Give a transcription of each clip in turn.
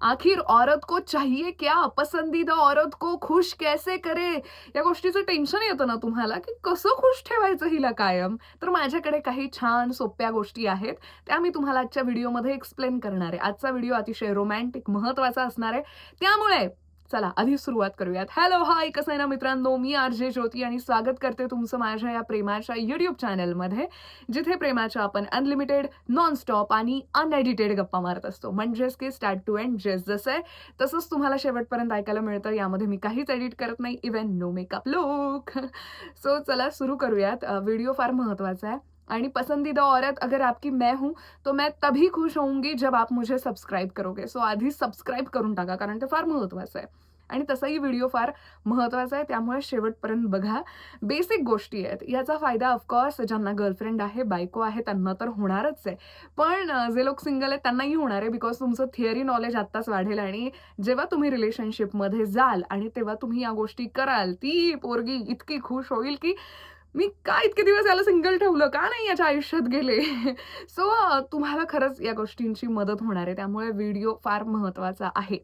आखिर औरत को चाहिए क्या, पसंदीदा औरत को खुश कैसे करे, या गोष्टीचं टेन्शन येतं ना तुम्हाला, की कसं खुश ठेवायचं हिला कायम. तर माझ्याकडे काही छान सोप्या गोष्टी आहेत. त्या मी तुम्हाला आजच्या व्हिडिओमध्ये एक्सप्लेन करणार आहे. आजचा व्हिडिओ अतिशय रोमॅन्टिक, महत्त्वाचा असणार आहे. त्यामुळे चला आधी सुरुवात करूयात. हॅलो, हाय, कसं आहे ना मित्रांनो, मी आर.जे. ज्योती आणि स्वागत करते तुमचं माझ्या या प्रेमाच्या यूट्यूब चॅनलमध्ये, जिथे प्रेमाच्या आपण अनलिमिटेड, नॉनस्टॉप आणि अनएडिटेड गप्पा मारत असतो. म्हणजेच की स्टार्ट टू एंड जसं आहे तसंच तुम्हाला शेवटपर्यंत ऐकायला मिळतं. यामध्ये मी काहीच एडिट करत नाही, even no makeup look. So चला सुरू करूयात. व्हिडिओ फार महत्त्वाचा आहे आणि पसंदीदा औरत अगर आपकी मैं हूँ, तो मैं तभी खुश होऊंगी जब आप मुझे सब्सक्राइब करोगे. सो आधी सबस्क्राईब करून टाका, कारण ते फार महत्त्वाचं आहे. आणि तसाही व्हिडिओ फार महत्त्वाचा आहे, त्यामुळे शेवटपर्यंत बघा. बेसिक गोष्टी आहेत. याचा फायदा ऑफकोर्स ज्यांना गर्लफ्रेंड आहे, बायको आहे त्यांना तर होणारच आहे. पण जे लोक सिंगल आहेत त्यांनाही होणार आहे, बिकॉज तुमचं थिअरी नॉलेज आत्ताच वाढेल आणि जेव्हा तुम्ही रिलेशनशिपमध्ये जाल आणि तेव्हा तुम्ही या गोष्टी कराल, ती पोरगी इतकी खुश होईल, की मी का इतके दिवस याला सिंगल ठेवलं? का नाही याच्या आयुष्यात गेले? सो तुम्हाला खरंच या गोष्टींची मदत होणार आहे. त्यामुळे व्हिडिओ फार महत्त्वाचा आहे.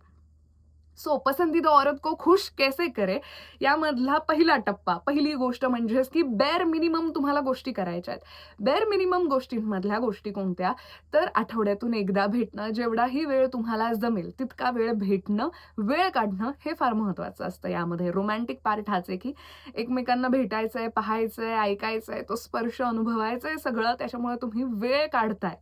सो पसंदीदा औरत को खुश कैसे करे, यामधला पहिला टप्पा, पहिली गोष्ट म्हणजेच की बेअर मिनिमम तुम्हाला गोष्टी करायच्या आहेत. बेअर मिनिमम गोष्टींमधल्या गोष्टी कोणत्या? तर आठवड्यातून एकदा भेटणं, जेवढाही वेळ तुम्हाला जमेल तितका वेळ भेटणं, वेळ काढणं हे फार महत्त्वाचं असतं यामध्ये. रोमॅन्टिक पार्ट हाच आहे की एकमेकांना भेटायचंय, पाहायचंय, ऐकायचंय, तो स्पर्श अनुभवायचाय सगळं, त्याच्यामुळे तुम्ही वेळ काढताय.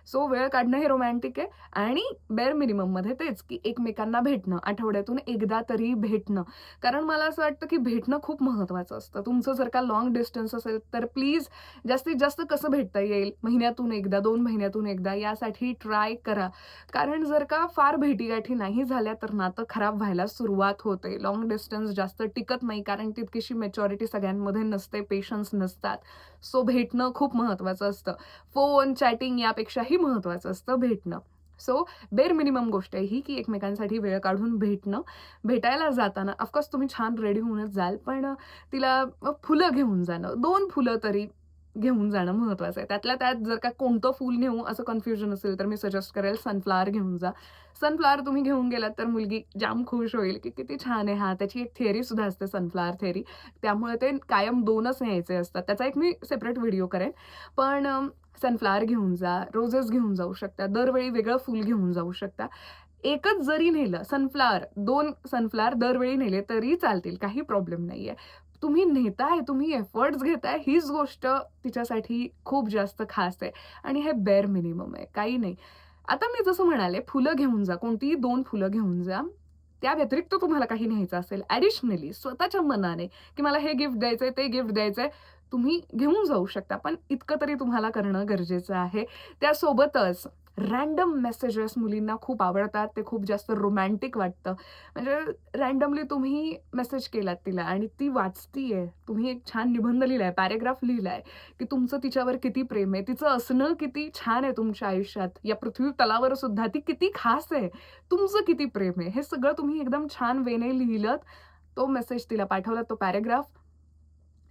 सो वेळ काढणं हे रोमॅन्टिक आहे आणि बेअर मिनिमममध्ये तेच की एकमेकांना भेटणं, आठवड्यातून एकदा तरी भेटणं. कारण मला असं वाटतं की भेटणं खूप महत्त्वाचं असतं. तुमचं जर का लाँग डिस्टन्स असेल तर प्लीज जास्तीत जास्त कसं भेटता येईल, महिन्यातून एकदा, 2 महिन्यातून एकदा यासाठी ट्राय करा. कारण जर का फार भेटीगाठी नाही झाल्या तर नातं खराब व्हायला सुरुवात होते. लाँग डिस्टन्स जास्त टिकत नाही, कारण तितकीशी मॅच्युरिटी सगळ्यांमध्ये नसते, पेशन्स नसतात. सो भेटणं खूप महत्त्वाचं असतं. फोन, चॅटिंग यापेक्षाही महत्त्वाचं असतं भेटणं. सो बेअर मिनिमम गोष्ट आहे ही, की एकमेकांसाठी वेळ काढून भेटणं. भेटायला जाताना ऑफकोर्स तुम्ही छान रेडी होऊनच जाल, पण तिला फुलं घेऊन जाणं, 2 फुलं तरी घेऊन जाणं महत्त्वाचं आहे. त्यातल्या त्यात जर का कोणतं फूल नेऊ असं कन्फ्युजन असेल, तर मी सजेस्ट करेल सनफ्लॉवर घेऊन जा. सनफ्लॉवर तुम्ही घेऊन गेलात तर मुलगी जाम खुश होईल, की किती छान आहे हा. त्याची एक थिअरी सुद्धा असते, सनफ्लॉवर थिअरी. त्यामुळे ते कायम 2च न्यायचे असतात. त्याचा एक मी सेपरेट व्हिडिओ करेन. पण सनफ्लॉवर घेऊन जा, रोजेस घेऊन जाऊ शकता, दरवेळी वेगळं फूल घेऊन जाऊ शकता. एकच जरी नेलं सनफ्लॉवर, 2 सनफ्लॉवर दरवेळी नेले तरी चालतील, काही प्रॉब्लेम नाहीये. तुम्ही नेताय, तुम्ही एफर्ट्स घेताय, हीच गोष्ट तिच्यासाठी खूप जास्त खास आहे आणि हे बेअर मिनिमम आहे, काही नाही. आता मी जसं म्हणाले, फुलं घेऊन जा, कोणतीही 2 फुलं घेऊन जा. त्या व्यतिरिक्त तुम्हाला काही न्यायचं असेल ॲडिशनली स्वतःच्या मनाने, की मला हे गिफ्ट द्यायचंय, ते गिफ्ट द्यायचंय, तुम्ही घेऊन जाऊ शकता. पण इतकं तरी तुम्हाला करणं गरजेचं आहे. त्यासोबतच रँडम मेसेजेस मुलींना खूप आवडतात. ते खूप जास्त रोमॅन्टिक वाटतं. म्हणजे रँडमली तुम्ही मेसेज केलात तिला आणि ती वाचतीये. तुम्ही एक छान निबंध लिहिलाय, पॅराग्राफ लिहिलाय, की तुमचं तिच्यावर किती प्रेम आहे. तिचं असणं किती छान आहे तुमच्या आयुष्यात. या पृथ्वी तलावर सुद्धा ती किती खास आहे. तुमचं किती प्रेम आहे. हे सगळं तुम्ही एकदम छान वेने लिहिलत, तो मेसेज तिला पाठवलात, तो पॅराग्राफ,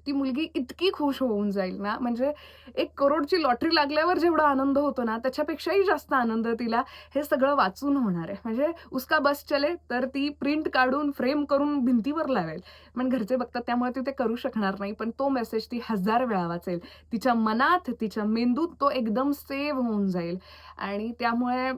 ती मुलगी इतकी खुश होऊन जाईल ना, म्हणजे 1 करोडची लॉटरी लागल्यावर जेवढा आनंद होतो ना, त्याच्यापेक्षाही जास्त आनंद तिला हे सगळं वाचून होणार आहे. म्हणजे उसका बस चले, तर ती प्रिंट काढून, फ्रेम करून भिंतीवर लावेल. पण घरचे बघतात त्यामुळे ती ते करू शकणार नाही. पण तो मेसेज ती 1000 वेळा वाचेल. तिच्या मनात, तिच्या मेंदूत तो एकदम सेव्ह होऊन जाईल आणि त्यामुळे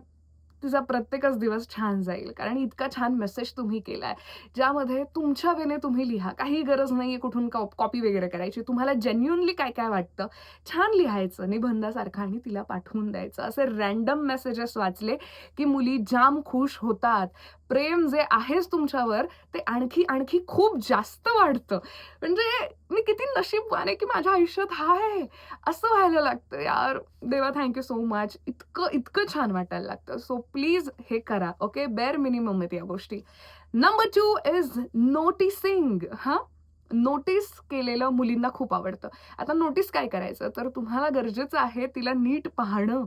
तिचा प्रत्येकच दिवस छान जाईल. कारण इतका छान मेसेज तुम्ही केलाय, ज्यामध्ये तुमच्या वेने तुम्ही लिहा. काही गरज नाहीये कुठून कॉपी वगैरे करायची. तुम्हाला जेन्युइनली काय-काय वाटतं, छान लिहायचं निबंधासारखं आणि तिला पाठवून द्यायचं. असे रँडम मेसेजेस वाचले, की मुली जाम खुश होतात. प्रेम जे आहेच तुमच्यावर, ते आणखी खूप जास्त वाढतं. म्हणजे मी किती नशीबवान आहे, की माझ्या आयुष्यात हा आहे. असं व्हायला लागतं यार. देवा थँक सो मच. इतकं छान वाटायला लागतं. सो प्लीज हे करा. ओके. बेअर मिनिमम आहेत या गोष्टी. Number 2 is noticing. नोटीस केलेलं मुलींना खूप आवडतं. आता नोटीस काय करायचं, तर तुम्हाला गरजेचं आहे तिला नीट पाहणं.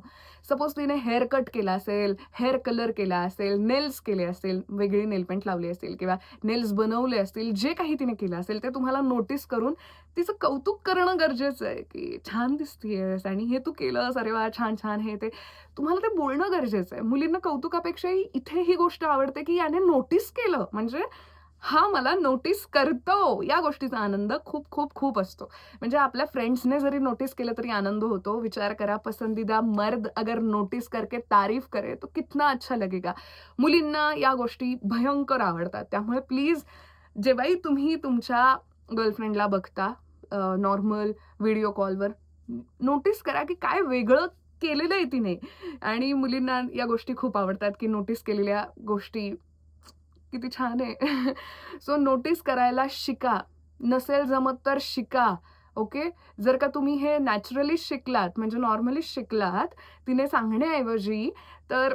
सपोज तिने हेअर कट केला असेल, हेअर कलर केला असेल, नेल्स केले असेल, वेगळी नेल पेंट लावली असेल किंवा नेल्स बनवले असतील, जे काही तिने केलं असेल ते तुम्हाला नोटीस करून तिचं कौतुक करणं गरजेचं आहे, की "छान दिसतीयेस आणि हे तू केलंस, अरे वाह! छान, छान." हे ते. तुम्हाला ते बोलणं गरजेचं आहे. मुलींना कौतुकापेक्षाही इथे ही गोष्ट आवडते, की याने नोटीस केलं म्हणजे हा मला नोटीस करतो, या गोष्टीचा आनंद खूप, खूप, खूप असतो. म्हणजे आपल्या फ्रेंड्सने जरी नोटीस केलं तरी आनंद होतो. विचार करा पसंदीदा मर्द अगर नोटीस करके तारीफ करे तो कितना अच्छा लगेगा. मुलींना या गोष्टी भयंकर आवडतात. त्यामुळे प्लीज जेव्हाही तुम्ही तुमच्या गर्लफ्रेंडला बघता नॉर्मल व्हिडिओ कॉलवर, नोटीस करा की काय वेगळं केलेलं आहे तिने. आणि मुलींना या गोष्टी खूप आवडतात, की नोटीस केलेल्या गोष्टी किती छान आहे. सो नोटीस करायला शिका. नसेल जमत तर शिका. ओके. जर का तुम्ही हे नॅचरली शिकलात, म्हणजे नॉर्मली शिकलात, तिने सांगण्याऐवजी, तर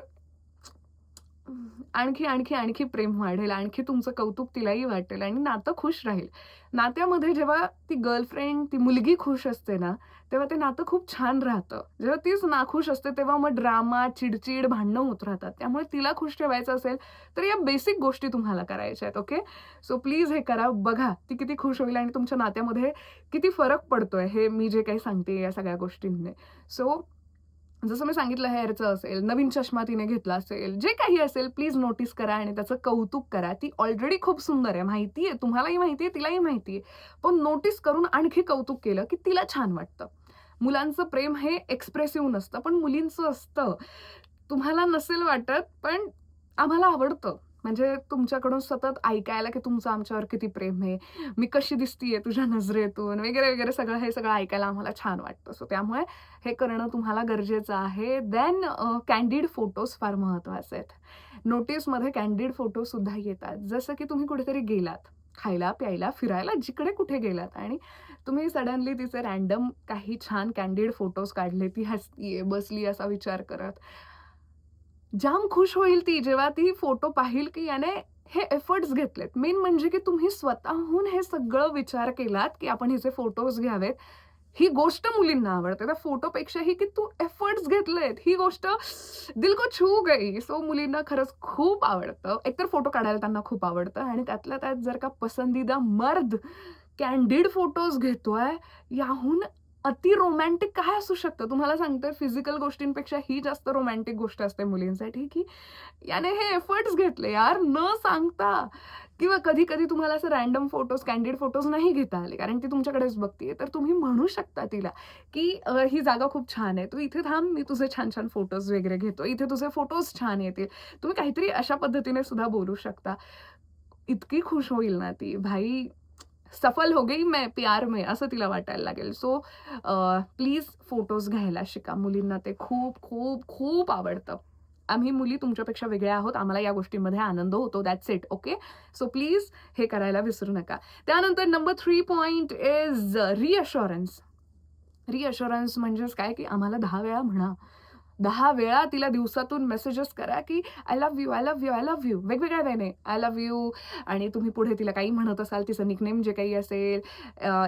आणखी, आणखी, आणखी प्रेम वाढेल, आणखी तुमचं कौतुक तिलाही वाटेल आणि नातं खुश राहील. नात्यामध्ये जेव्हा ती गर्लफ्रेंड, ती मुलगी खुश असते ना, तेव्हा ते नातं खूप छान राहतं. जेव्हा तीच नाखुश असते, तेव्हा मग ड्रामा, चिड भांडणं होत राहतात. त्यामुळे तिला खुश ठेवायचं असेल, तर या बेसिक गोष्टी तुम्हाला करायच्या आहेत. ओके. सो प्लीज हे करा. बघा ती किती खुश होईल आणि तुमच्या नात्यामध्ये किती फरक पडतोय, हे मी जे काही सांगते या सगळ्या गोष्टींनी. सो जसं मी सांगितलं हेअरचं असेल, नवीन चष्मा तिने घेतला असेल, जे काही असेल प्लीज नोटीस करा आणि त्याचं कौतुक करा. ती ऑलरेडी खूप सुंदर आहे. माहिती आहे, तुम्हालाही माहिती आहे, तिलाही माहिती आहे. पण नोटीस करून आणखी कौतुक केलं, की तिला छान वाटतं. मुलांचं प्रेम हे एक्सप्रेसिव्ह नसतं, पण मुलींचं असतं. तुम्हाला नसेल वाटत, पण आम्हाला आवडतं. म्हणजे तुमच्याकडून सतत ऐकायला, की तुमचं आमच्यावर किती प्रेम आहे, मी कशी दिसतीये तुझ्या नजरेतून वगैरे, वगैरे सगळं हे सगळं ऐकायला आम्हाला छान वाटतं. सो त्यामुळे हे करणं तुम्हाला गरजेचं आहे. देन कँडिड फोटोज फार महत्त्वाचे आहेत. नोटीसमध्ये कँडिड फोटोसुद्धा येतात. जसं की तुम्ही कुठेतरी गेलात, खायला, प्यायला, फिरायला, जिकडे कुठे गेलात आणि तुम्ही सडनली तिचे रँडम काही छान कँडिड फोटोज काढले. ती हसतीये, बसली असा विचार करत. जाम खुश होईल ती जेव्हा ती फोटो पाहील, की याने हे एफर्ट्स घेतलेत. मेन म्हणजे की तुम्ही स्वतःहून हे सगळं विचार केलात, की आपण हिचे फोटोज घ्यावेत. ही गोष्ट मुलींना आवडते. त्या फोटोपेक्षाही की तू एफर्ट्स घेतलेत. ही गोष्ट दिल को छू गई. सो मुलींना खरंच खूप आवडतं. एकतर फोटो काढायला त्यांना खूप आवडतं आणि त्यातल्या त्यात जर का पसंदीदा मर्द कँडिड फोटोज घेतोय, याहून अति रोमॅन्टिक काय असू शकतं? तुम्हाला सांगते फिजिकल गोष्टींपेक्षा ही जास्त रोमॅन्टिक गोष्ट असते मुलींसाठी, की याने हे एफर्ट्स घेतले यार न सांगता. किंवा कधी-कधी तुम्हाला असं रँडम फोटोज, कँडिड फोटोज नाही घेता आले, कारण ती तुमच्याकडेच बघतीये. तर तुम्ही म्हणू शकता तिला, की "ही जागा खूप छान आहे. तू इथे थांब, मी तुझे छान-छान फोटोज वगैरे घेतो. इथे तुझे फोटोज छान येतील." तुम्ही काहीतरी अशा पद्धतीने सुद्धा बोलू शकता. इतकी खुश होईल ना ती, "भाई सफल हो गई मैं प्यार में," असं तिला वाटायला लागेल. सो प्लीज फोटोज घ्यायला शिका. मुलींना ते खूप, खूप, खूप आवडतं. आम्ही मुली तुमच्यापेक्षा वेगळ्या आहोत. आम्हाला या गोष्टींमध्ये आनंद होतो. That's it. Okay. So please हे करायला विसरू नका. त्यानंतर नंबर 3 पॉइंट इज रिअश्युरन्स. रिअश्युरन्स म्हणजेच काय, की आम्हाला 10 वेळा म्हणा. 10 वेळा तिला दिवसातून मेसेजेस करा, की I love you, I love you, I love you. वेगवेगळ्या वेने आय लव्ह यू. आणि तुम्ही पुढे तिला काही म्हणत असाल, तिचं निकनेम जे काही असेल,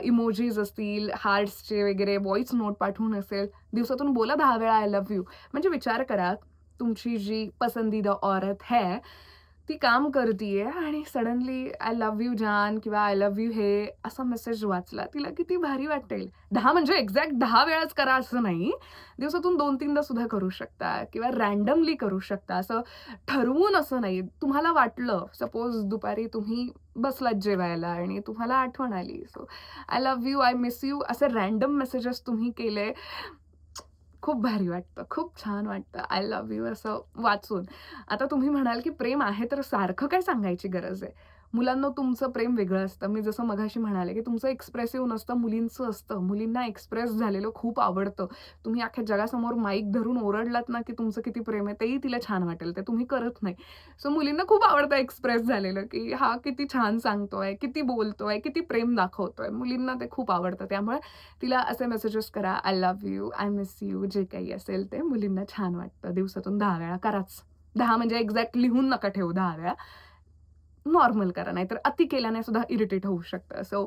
इमोजीज असतील, हार्ट्सचे वगैरे व्हॉईस नोट पाठवून असेल, दिवसातून बोला 10 वेळा आय लव्ह यू. म्हणजे विचार करा, तुमची जी पसंदीदा औरत है, ती काम करतीये आणि सडनली आय लव्ह यू जान किंवा आय लव्ह यू हे असा मेसेज वाचला. तिला किती भारी वाटेल. 10 म्हणजे एक्झॅक्ट 10 वेळाच करा असं नाही. दिवसातून 2-3दा सुद्धा करू शकता किंवा रँडमली करू शकता. असं ठरवून असं नाही. तुम्हाला वाटलं, सपोज दुपारी तुम्ही बसलात जेवायला आणि तुम्हाला आठवण आली. So I love you, I miss you असे रँडम मेसेजेस तुम्ही केले. खूप भारी वाटतं. खूप छान वाटतं. आय लव्ह यू असं वाचून. आता तुम्ही म्हणाल, की प्रेम आहे तर सारखं काय सांगायची गरज आहे? मुलांनो तुमचं प्रेम वेगळं असतं. मी जसं मघाशी म्हणाले, की तुमचं एक्सप्रेसिव्ह नसतं, मुलींचं असतं. मुलींना एक्सप्रेस झालेलं खूप आवडतं. तुम्ही अख्ख्या जगासमोर माईक धरून ओरडलात ना, की तुमचं किती प्रेम आहे, तेही तिला छान वाटेल. ते तुम्ही करत नाही. सो मुलींना खूप आवडतं एक्सप्रेस झालेलं, की हा किती छान सांगतोय, किती बोलतोय, किती प्रेम दाखवतोय. मुलींना ते खूप आवडतं. त्यामुळे तिला असे मेसेजेस करा, I love you, I miss you जे काही असेल ते मुलींना छान वाटतं. दिवसातून 10 वेळा कराच. 10 म्हणजे एक्झॅक्ट लिहून नका ठेवू 10 वेळा. नॉर्मल करा, नाहीतर अति केल्याने सुद्धा इरिटेट होऊ शकतं. सो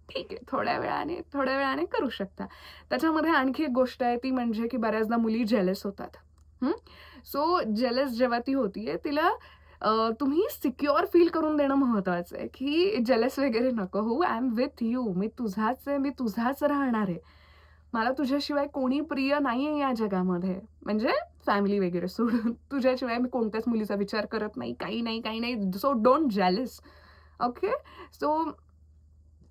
ठीक आहे, थोड्या वेळाने करू शकता. त्याच्यामध्ये आणखी एक गोष्ट आहे ती म्हणजे की बऱ्याचदा मुली जेलस होतात. सो जेलस जेव्हा ती होतीये तिला तुम्ही सिक्युअर फील करून देणं महत्वाचं आहे, की जेलस वगैरे नको होऊ. I am with you. मी तुझाच आहे, मी तुझाच राहणार आहे. मला तुझ्याशिवाय कोणी प्रिय नाहीये या जगामध्ये. म्हणजे फॅमिली वगैरे सोडून. तुझ्याशिवाय मी कोणत्याच मुलीचा विचार करत नाही. काही नाही, काही नाही. So don't jealous. Okay? So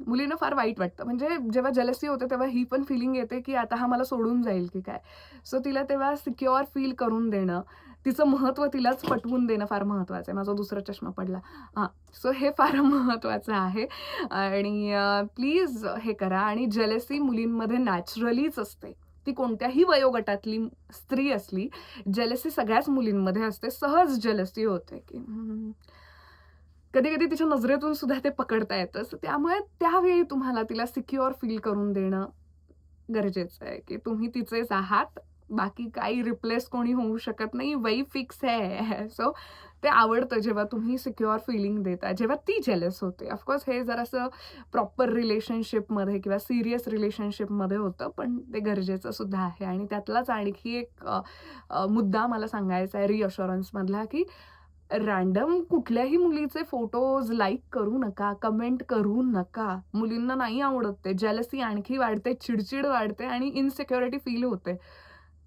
मुलींना फार वाईट वाटतं. म्हणजे जेव्हा जेलसी होते तेव्हा ही पण फिलिंग येते, की आता हा मला सोडून जाईल की काय? सो तिला तेव्हा सिक्युअर फील करून देणं, तिचं महत्त्व तिलाच पटवून देणं फार महत्त्वाचं आहे. माझा दुसरा चष्मा पडला. हां. सो हे फार महत्त्वाचं आहे आणि प्लीज हे करा आणि जेलसी मुलींमध्ये नॅचरलीच असते. ती कोणत्याही वयोगटातली स्त्री असली, जेलसी सगळ्याच मुलींमध्ये असते. सहज जेलसी होते, की कधी-कधी तिच्या नजरेतून सुद्धा ते पकडता येतं. सो त्यामुळे त्यावेळी तुम्हाला तिला सिक्युअर फील करून देणं गरजेचं आहे, की तुम्ही तिचेच आहात. बाकी काही रिप्लेस कोणी होऊ शकत नाही. वही फिक्स है. सो ते आवडतं जेव्हा तुम्ही सिक्युअर फीलिंग देता. जेव्हा ती जेलस होते. ऑफकोर्स हे जरासं प्रॉपर रिलेशनशिपमध्ये किंवा सीरियस रिलेशनशिपमध्ये होतं, पण ते गरजेचं सुद्धा आहे. आणि त्यातलाच आणखी एक मुद्दा मला सांगायचा आहे रिअश्युरन्समधला, की रँडम कुठल्याही मुलीचे फोटोज लाईक करू नका, कमेंट करू नका. मुलींना नाही आवडत ते. जेलसी आणखी वाढते, चिड वाढते आणि इन्सिक्युरिटी फील होते,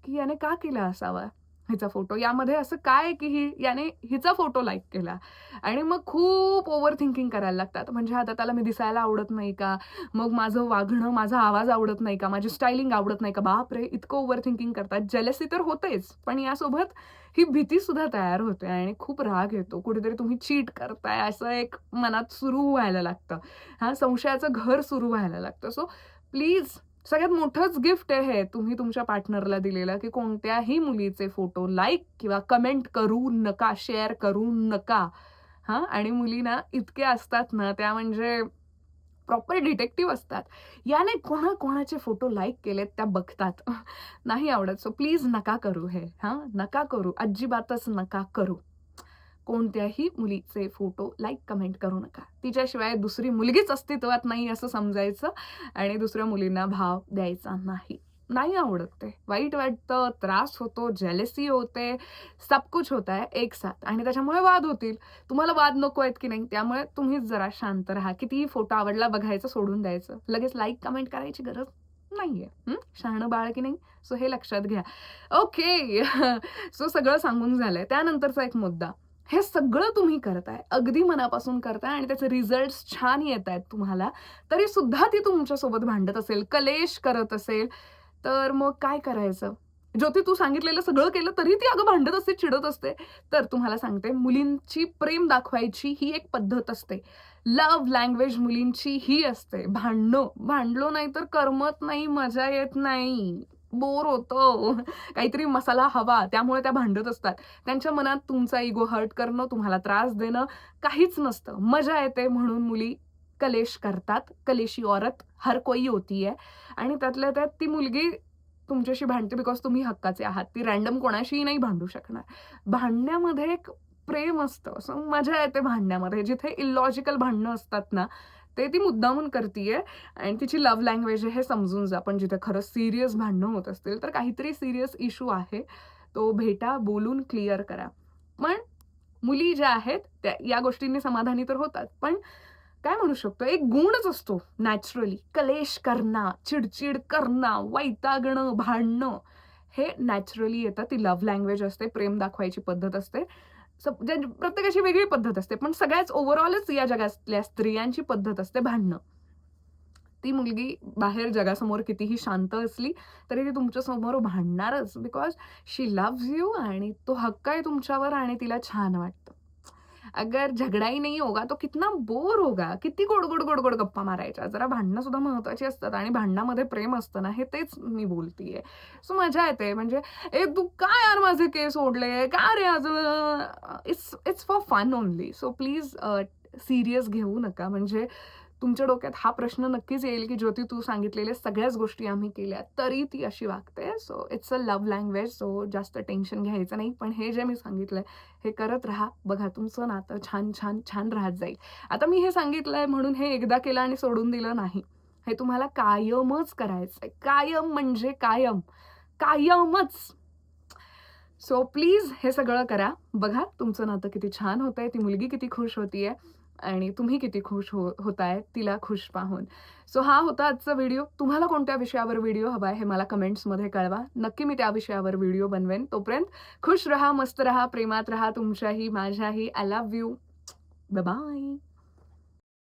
की याने का केला असावा हिचा फोटो? यामध्ये असं काय की याने हिचा फोटो लाईक केला? आणि मग खूप ओव्हर थिंकिंग करायला लागतात. म्हणजे आता त्याला मी दिसायला आवडत नाही का? मग माझं वागणं, माझा आवाज आवडत नाही का? माझी स्टायलिंग आवडत नाही का? बापरे! इतकं ओव्हर थिंकिंग करतात. जेलसी तर होतेच, पण यासोबत ही भीती सुद्धा तयार होते आणि खूप राग येतो. कुठेतरी तुम्ही चीट करताय असं एक मनात सुरू व्हायला लागतं. हां, संशयाचं घर सुरू व्हायला लागतं. सो प्लीज सगळ्यात मोठंच गिफ्ट आहे हे तुम्ही तुमच्या पार्टनरला दिलेलं, की कोणत्याही मुलीचे फोटो लाईक किंवा कमेंट करू नका, शेअर करू नका. हां, आणि मुली ना इतक्या असतात ना, त्या म्हणजे प्रॉपर डिटेक्टिव्ह असतात. याने कोणाचे फोटो लाईक केलेत त्या बघतात. नाही आवडत. सो प्लीज नका करू हे. हां, नका करू. अजिबातच नका करू. कोणत्याही मुलीचे फोटो लाईक, कमेंट करू नका. तिच्याशिवाय दुसरी मुलगीच अस्तित्वात नाही असं समजायचं आणि दुसऱ्या मुलींना भाव द्यायचा नाही. नाही आवडत ते. वाईट वाटतं, त्रास होतो, जेलसी होते, सब कुछ होता है एक साथ आणि त्याच्यामुळे वाद होतील. तुम्हाला वाद नको आहेत की नाही, त्यामुळे तुम्हीच जरा शांत राहा. कितीही फोटो आवडला बघायचं सोडून द्यायचं. लगेच लाईक, कमेंट करायची गरज नाहीये. शहाणं बाळ की नाही? सो हे लक्षात घ्या. ओके. सो सगळं सांगून झालंय. त्यानंतरचा एक मुद्दा. हे सगळं तुम्ही करताय, अगदी मनापासून करताय आणि त्याचे रिझल्ट्स छान येतायत तुम्हाला, तरी सुद्धा ती तुमच्यासोबत भांडत असेल, कलेश करत असेल, तर मग काय करायचं? ज्योती तू सांगितलेलं सगळं केलं तरी ती अगं भांडत असते, चिडत असते. तर तुम्हाला सांगते मुलींची प्रेम दाखवायची ही एक पद्धत असते. लव्ह लँग्वेज मुलींची ही असते. भांडणं. भांडलो नाही तर करमत नाही, मजा येत नाही. बोर होतं. काहीतरी मसाला हवा त्यामुळे त्या भांडत असतात. त्यांच्या मनात तुमचा इगो हर्ट करणं, तुम्हाला त्रास देणं काहीच नसतं. मजा येते म्हणून मुली कलेश करतात. कलेशी औरत हर कोई होती है आणि त्यातल्या त्यात ती मुलगी तुमच्याशी भांडते बिकॉज तुम्ही हक्काचे आहात. ती रँडम कोणाशीही नाही भांडू शकणार. भांडण्यामध्ये एक प्रेम असतं. असं मजा येते भांडण्यामध्ये. जिथे इलॉजिकल भांडणं असतात ना, ते ती मुद्दामून करतीये आणि तिची लव्ह लँग्वेज आहे हे समजून जा. पण जिथे खरंच सीरियस भांडणं होत असतील, तर काहीतरी सीरियस इश्यू आहे. तो भेटा, बोलून क्लिअर करा. पण मुली ज्या आहेत त्या या गोष्टींनी समाधानी तर होतात. पण काय म्हणू शकतो, एक गुणच असतो नॅचरली. कलेश करणं, चिडचिड करणं, वैतागणं, भांडणं हे नॅचरली येतं. ती लव्ह लँग्वेज असते, प्रेम दाखवायची पद्धत असते. प्रत्येकाची वेगळी पद्धत असते. पण सगळ्याच ओव्हरऑलच या जगातल्या स्त्रियांची पद्धत असते भांडणं. ती मुलगी बाहेर जगासमोर कितीही शांत असली, तरी ती तुमच्यासमोर भांडणारच बिकॉज शी लव्हज यू आणि तो हक्क आहे तुमच्यावर आणि तिला छान वाटतं. अगर झगडा ही नहीं होगा तो कितना बोर होगा. किती गोड-गोड गप्पा मारायच्या. जरा भांडणं सुद्धा महत्त्वाची असतात आणि भांडणामध्ये प्रेम असतं ना, हे तेच मी बोलतीये. सो मजा येते म्हणजे, "ए तू का यार माझे केस ओढले? का रे अजून?" It's it's for fun only. So please serious घेऊ नका. म्हणजे तुमच्या डोक्यात हा प्रश्न नक्कीच येईल, की ज्योती तू सांगितलेल्या सगळ्याच गोष्टी आम्ही केल्या, तरी ती अशी वागते. So it's a love language. So जास्त टेन्शन घ्यायचं नाही. पण हे जे मी सांगितलंय, हे करत राहा. बघा तुमचं नातं छान राहत जाईल. आता मी हे सांगितलंय म्हणून हे एकदा केलं आणि सोडून दिलं नाही. हे तुम्हाला कायमच करायचंय. कायम म्हणजे कायम. कायमच. सो प्लीज हे सगळं करा. बघा तुमचं नातं किती छान होतंय, ती मुलगी किती खुश होतीये आणि तुम्ही किती खुश होताय तिला खुश पाहून. सो हा होता आजचा व्हिडिओ. तुम्हाला कोणत्या विषयावर व्हिडिओ हवाय हे मला कमेंट्समध्ये कळवा. नक्की मी त्या विषयावर व्हिडिओ बनवेन. तोपर्यंत खुश रहा, मस्त रहा, प्रेमात रहा. तुमच्याही, माझ्याही. I love you. Bye bye.